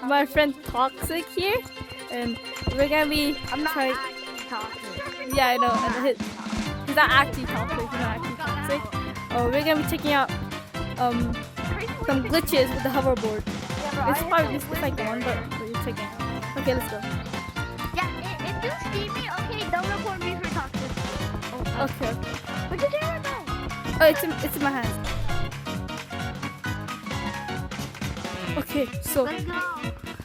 my friend Toxic here, and we're gonna be I'm not trying. actually talking. Yeah, I know. And he's not actually toxic. He's not actually toxic. Oh, we're gonna be checking out some glitches with the hoverboard. It's probably just like one, but we're checking out. Okay, let's go. Yeah, if you see me, okay, don't report me for toxic. Okay. What'd you do with that? Oh, it's in my hands. Okay, so Let's go.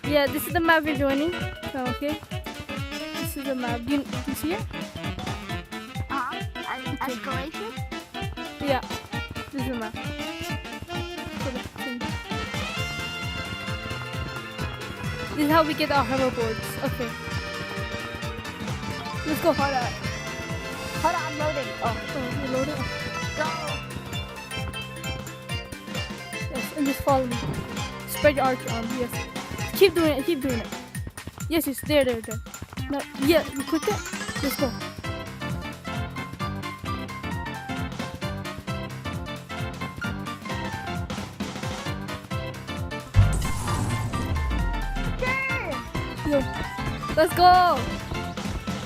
yeah, this is the map we're joining. Okay, this is the map. Do you see it? Escalation? Yeah, this is the map. This is how we get our hoverboards. Okay, let's go. Hold on. Hold on, I'm loading. Oh, you're loaded. Go. Yes, and just follow me. Spread your arm. Yes. Keep doing it. Keep doing it. Yes, it's there. No, yeah, you clicked it. Let's go. Yo, let's go.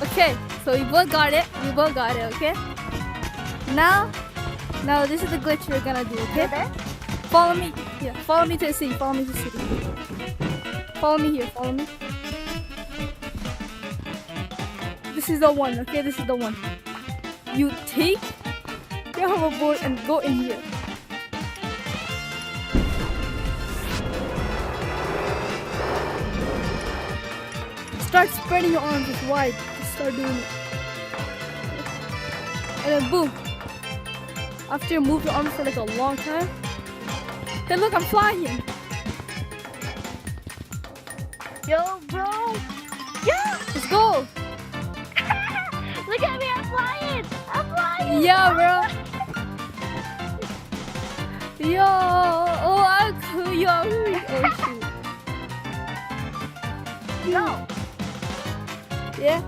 Okay, so we both got it. Okay. Now this is the glitch we're gonna do. Okay. Follow me. Yeah, follow me to the city. Follow me to the city. Follow me here. Follow me. This is the one. Okay, this is the one. You take your hoverboard and go in here. Start spreading your arms as wide. Just start doing it. And then boom. After you move your arms for like a long time. Hey, look, I'm flying. Yo, bro. Yeah. Let's go. Look at me, I'm flying. I'm flying. Yeah, bro. Yo. Oh, oh, shoot. No. Yeah.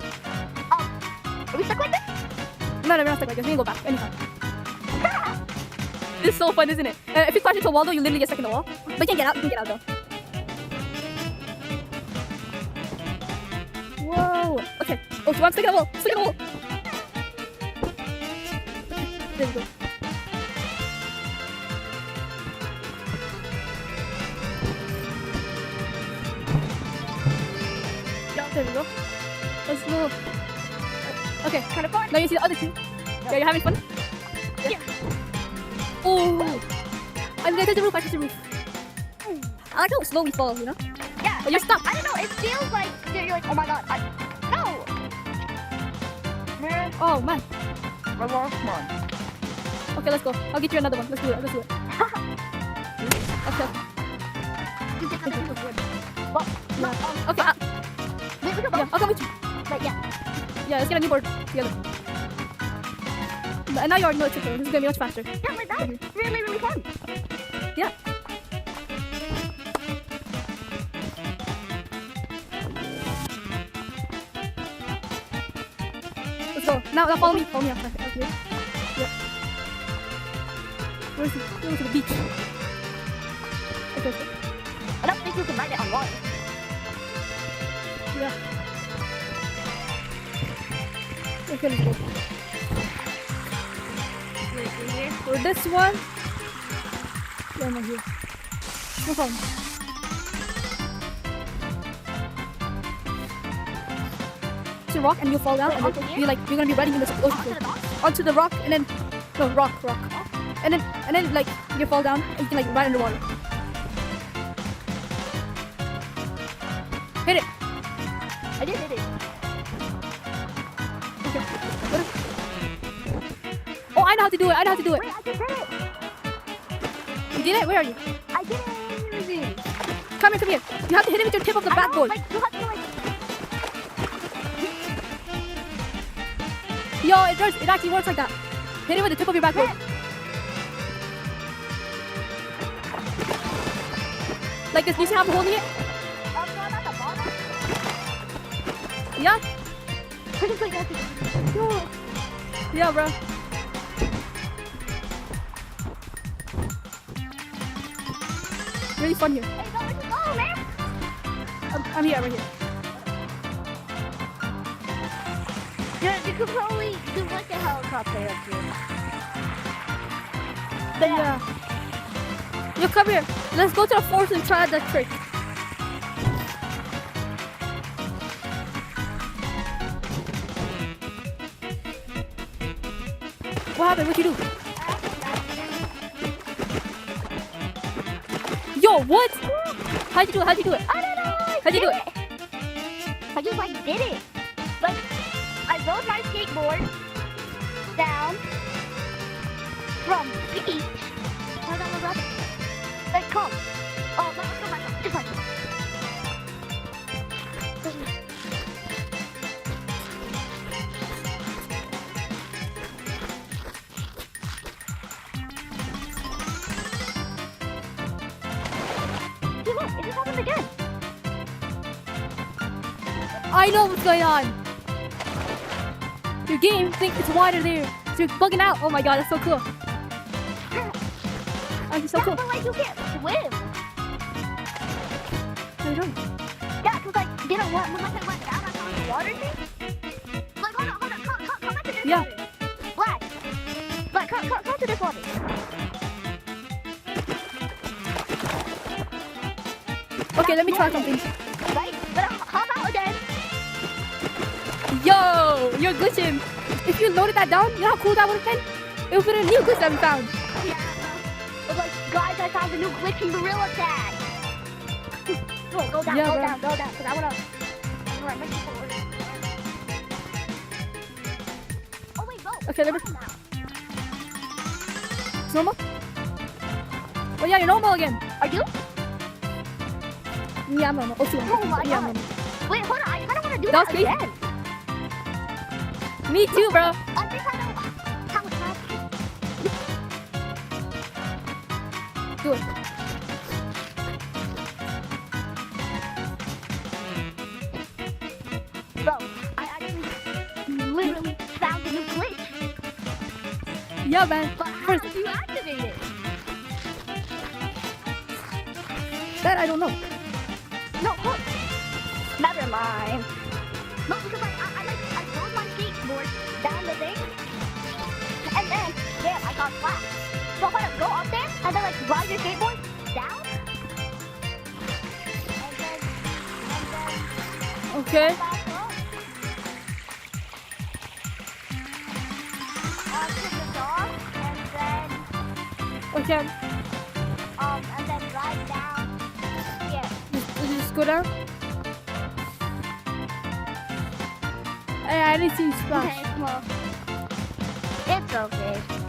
Are we stuck like this? No, we're not stuck like this. We can go back anytime. This is so fun, isn't it? If you crash into a wall, though, you literally get stuck in the wall. But you can get out. You can get out, though. Whoa. Okay. Oh, so I'm stuck in the wall. Stuck in the wall. Okay. There we go. There we go. Let's move. Okay. Kind of fun. Now you see the other two. Yeah, you're having fun? Yeah. Oh. I'm gonna touch the roof. I touch the roof. I like how slow we fall, you know? Yeah. Oh, you're stuck. I don't know. It feels like you're like, oh my god. No. Man. Oh, man. I lost one. Okay, let's go. I'll get you another one. Let's do it. Okay. You take another one. Well, no, Okay. we can Yeah, both. I'll come with you. But yeah. Yeah, let's get a new board together. And now you already know it's okay. This is gonna be much faster. Yeah, but that's really, really fun. Yeah. Let's go. Now follow me. Follow me. Okay. Yeah. Where's the? Go to the beach. Okay. I don't think you can ride it on water. Yeah. Okay, let's go. For this one, yeah, I'm here. No problem. It's a rock and you fall down, and then you're gonna be riding in the ocean. Onto the rock, and then no rock, and then like you fall down and you can like ride underwater. Hit it. I did hit it. Okay. Oh, I know how to do it. Wait, I just did it. You did it? Where are you? I did it. Come here. You have to hit it with your tip of the backboard. Like, you have to like. Yo, it works. It actually works like that. Hit it with the tip of your backboard. Like this. You see how I'm holding it? Not at the bottom. Yeah? It's like that. Yo. Yeah, bro. Really fun here. Hey, go, man. I'm here, right here. You could probably do like a helicopter up here. Yeah. Yo, come here. Let's go to the forest and try that trick. What happened? What'd you do? Yo, what? How'd you do it? How'd you do it? I don't know. How'd you do it? I just like did it. Like I rode my skateboard down from the beach. Hold on, brother. Like come. Oh, no, let's go back up. Just like this. Hey, look, it just happened again. I know what's going on. Your game thinks it's water there. So you're bugging out. Oh my god, that's so cool. That's so Yeah, cool. but like you can't swim. How you doing? Yeah, cause like you know what? When like I went down on the water thing. Like hold on, come back to this Yeah. water. Black. Like come to this water. Okay, let me try something. Right? But hop out again. Yo, you're glitching. If you loaded that down, you know how cool that would have been? It would have been a new glitch that we found. Yeah. But like guys, I found a new glitching gorilla tag. Go down, Yeah, go bro. down, go down. Cause I wanna make it forward. Oh wait, go. Okay, let me- Come now. It's normal? Oh yeah, you're normal again. Are you? Yeah, I'm normal. Oh, shoot. Oh my Yeah, I'm god. normal. Wait, hold on. I kinda wanna do That was that crazy. again. Me too, bro. I think I know how it happens. Do it. Bro, I actually literally found a new glitch. Yeah, man. But how First, did you activate it? that I don't know. No, look. Never mind. No, because I rode my skateboard down the thing, and then damn, I got flat. So I'm gonna go up there and then like ride your skateboard down, and then Okay. back up onto the dog, Okay. and then ride down. Yeah. Just go down. Hey, I didn't see you splash. Okay, well, it's okay.